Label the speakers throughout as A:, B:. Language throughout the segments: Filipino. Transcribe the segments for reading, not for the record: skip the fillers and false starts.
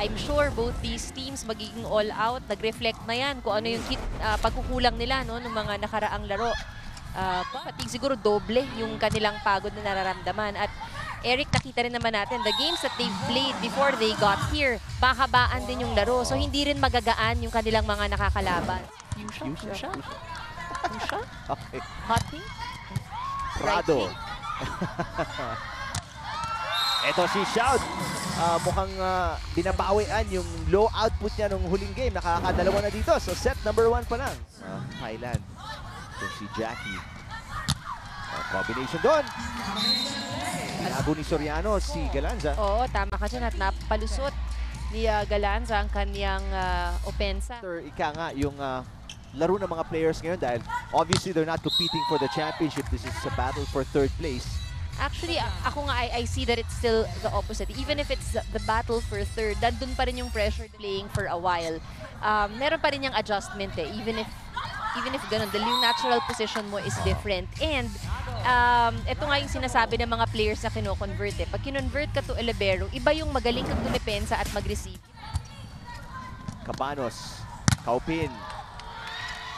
A: I'm sure both these teams magiging all out. Nag-reflect na yan kung ano yung pagkukulang nila no, ng mga nakaraang laro. Pati siguro doble yung kanilang pagod na nararamdaman. At Eric, nakita rin naman natin, the games that they've played before they got here, mahabaan din yung laro. So hindi rin magagaan yung kanilang mga nakakalaban. Yusha?
B: Okay.
A: Hotting?
B: Prado. Ito si Shout. Mukhang binabawian yung low output niya nung huling game. Nakakadalawa na dito. So set number 1 pa lang. Thailand. Ito si Jackie. Combination doon. Tinago ni Soriano si Galanza.
A: Oo, tama ka dyan at napalusot ni Galanza ang kanyang opensa.
B: Ika nga yung laro ng mga players ngayon dahil obviously they're not competing for the championship. This is a battle for third place.
A: Actually, ako nga, I see that it's still the opposite. Even if it's the battle for third, nandun pa rin yung pressure playing for a while. Meron pa rin yung adjustment eh, even if ganun, the natural position mo is different. And ito nga yung sinasabi ng mga players na kino-convert eh. Pag kinonvert ka to libero, iba yung magaling kang dumepensa at mag-receive.
B: Cabanos, Kaupin,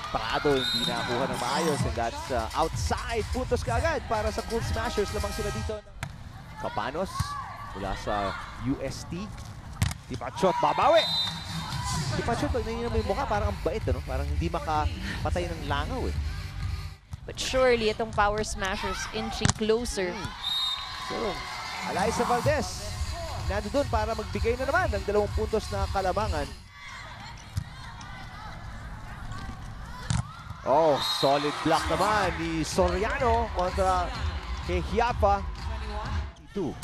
B: Prado hindi nakuha ng maayos and that's outside. Puntos kaagad para sa Cool Smashers. Lamang sila dito. Cabanos mula sa UST. Tipachot, babawi! Tipachot, pag nangyayang may mukha, parang ang bait, ano? Parang hindi makapatay ng langaw eh.
A: But surely, itong Power Smashers inching closer.
B: So, Alyssa Valdez, nando doon para magbigay na naman ng 2 puntos na kalamangan. Oh, solid block naman ni Soriano kontra kay Hiapa. 2.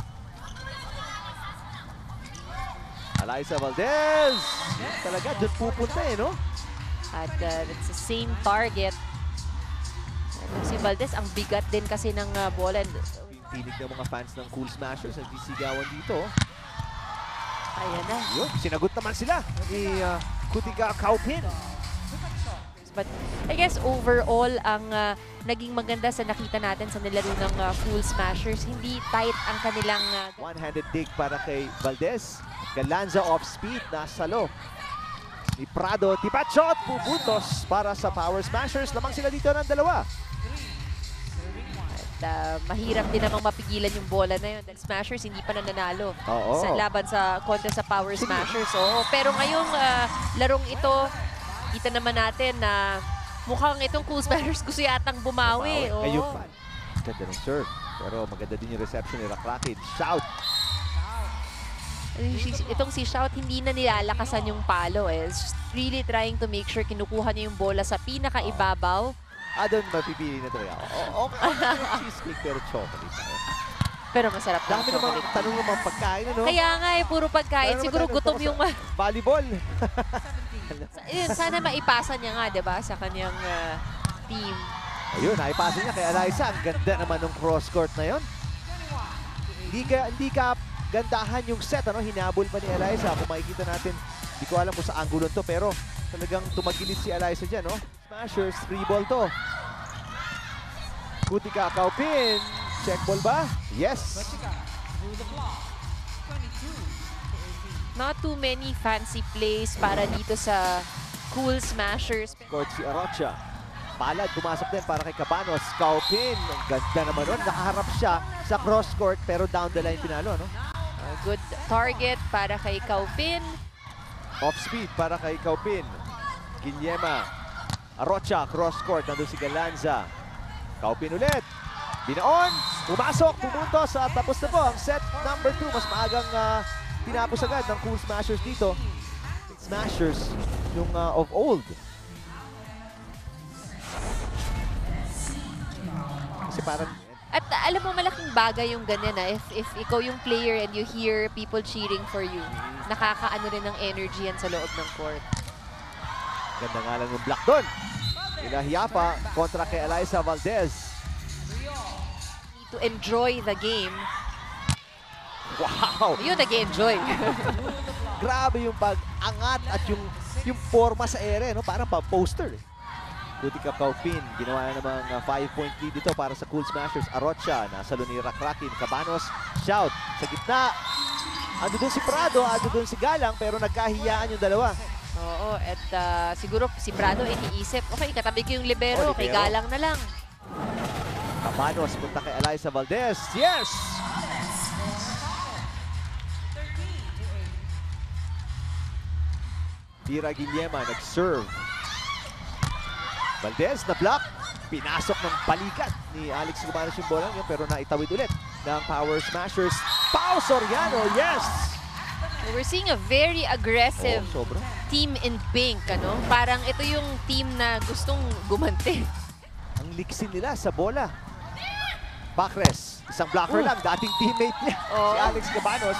B: Alyssa Valdez. Talaga, doon pupunta eh, no?
A: At it's the same target. Si Valdez, ang bigat din kasi ng bola.
B: Tinig ng mga fans ng Cool Smashers ang sisigawan dito.
A: Ayan na.
B: Yun, sinagot naman sila ni Kutika Kaupin.
A: But I guess overall, ang naging maganda sa nakita natin sa nilaro ng Cool Smashers, hindi tight ang kanilang...
B: One-handed dig para kay Valdez. Galanza off speed, nasalo. Ni Prado, tipachot, pupuntos para sa Power Smashers. Lamang sila dito ng 2.
A: At mahirap din namang mapigilan yung bola na yun. Dahil Smashers hindi pa nananalo sa laban kontra sa Power Smashers. Oo, pero ngayong larong ito, kita naman natin na mukhang itong Cool Smashers gusto yatang bumawi.
B: Ayun pa. Ganda ng serve. Pero maganda din yung reception ni Rakrakin. Shout!
A: Itong si Shout, hindi na nilalakasan yung palo eh. Just really trying to make sure kinukuha niya yung bola sa pinakaibabaw.
B: Doon mapipili na talaga. Okay, cheesecake pero chocolate.
A: Pero masarap lang
B: dami namang tanong naman pagkain, ano?
A: Kaya nga eh, puro pagkain. Siguro gutom yung...
B: Volleyball.
A: Sana maipasa niya nga, diba, sa kanyang team.
B: Ayun, naipasa niya kay Alyssa. Ang ganda naman ng cross-court na yun. Hindi ka gandahan yung set, ano? Hinabol pa ni Alyssa. Kung makikita natin, hindi ko alam kung sa angulo to, pero talagang tumagilid si Alyssa dyan, no? Smashers, 3 ball to. Kutika Kaupin. Check ball ba? Yes.
A: Not too many fancy plays para dito sa Cool Smashers.
B: Court si Arocha. Palad, pumasok din para kay Cabanos. Kaupin. Ang ganda naman nun. Nakaharap siya sa cross-court pero down the line pinalo, no?
A: Good target para kay Kaupin.
B: Off speed para kay Kaupin. Guillema. Arocha, cross-court. Nandun si Galanza. Kaupin ulit. Binaon. Pumasok. Pumuntos. At tapos na po ang set number 2. Mas maagang tinapos agad ng Cool Smashers dito. Smashers yung of old. Kasi parang...
A: At alam mo, malaking bagay yung ganyan na if ikaw yung player and you hear people cheering for you, nakakaano rin ng energy yan sa loob ng court.
B: Ganda nga lang yung block doon. Inahiya pa kontra kay Alyssa Valdez.
A: Need to enjoy the game.
B: Wow!
A: Yun, nag-enjoy.
B: Grabe yung pag-angat at yung forma sa ere, no? Parang pa-poster. Kutika Kaupin, ginawa na namang 5-point lead dito para sa Cool Smashers. Arocha, nasalo ni Rakrakin. Cabanos, shout sa gitna. Ando doon si Prado, ando doon si Galang, pero nagkahiyaan yung dalawa.
A: Oo, at siguro si Prado iniisip, okay, katabi ko yung libero, kay
B: libero.
A: Galang na lang.
B: Cabanos punta kay Eliza Valdez. Yes! Tira Guillema nag-serve. Valdez na block. Pinasok ng balikat ni Alex Cabanos yung bola niya, pero naitawid ulit ng Power Smashers. Pao Soriano, yes!
A: We're seeing a very aggressive
B: Sobra.
A: team in pink, ano? Parang ito yung team na gustong gumanti.
B: Ang liksin nila sa bola. Bakres, isang blocker lang, dating teammate niya, si Alex Cabanos.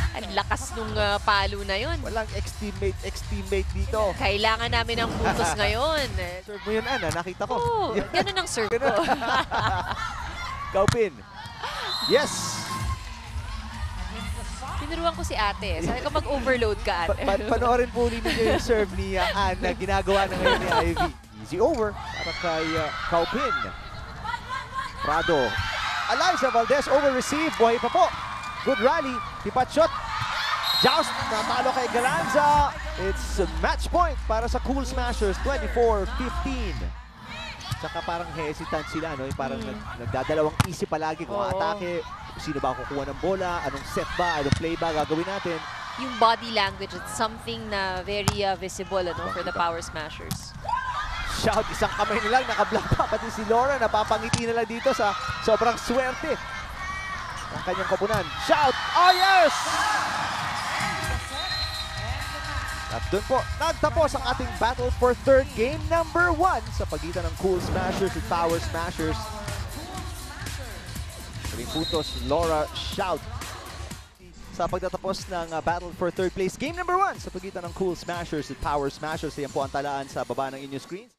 A: Ang lakas nung palo na yun.
B: Walang ex-teammate dito.
A: Kailangan namin ng puntos ngayon.
B: Serve mo yun, Ana, nakita ko.
A: Oo, ganun ang serve ko.
B: Kaupin. Yes!
A: Tinuruan ko si ate. Sabi ko mag-overload ka, ate.
B: Panoorin po ninyo yung serve ni Ann na ginagawa na ngayon ni Ivy. Easy over para kay Kaupin. Prado. Eliza Valdez over-receive. Buhay pa po. Good rally. Tipat shot. Joust. Natalo kay Galanza. It's a match point para sa Cool Smashers. 24-15. Tsaka parang hesitant sila, no? Yung parang nagdadalawang isip palagi kung atake. Sino ba ang kukuha ng bola? Anong set ba? Anong play ba gagawin natin?
A: Yung body language, it's something na very visible, ano, for the Power Smashers.
B: Shout, isang kamay nilang nakablock pa. Pati si Laura napapangiti na lang dito sa sobrang swerte ng kanyang koponan. Shout! Oh yes! At doon po, nagtapos ang ating battle for third game number 1 sa pagitan ng Cool Smashers at Power Smashers. Maling puntos, Laura Shout. Sa pagtatapos ng battle for third place game number 1 sa pagitan ng Cool Smashers at Power Smashers. Yan po ang talaan sa baba ng inyong screens.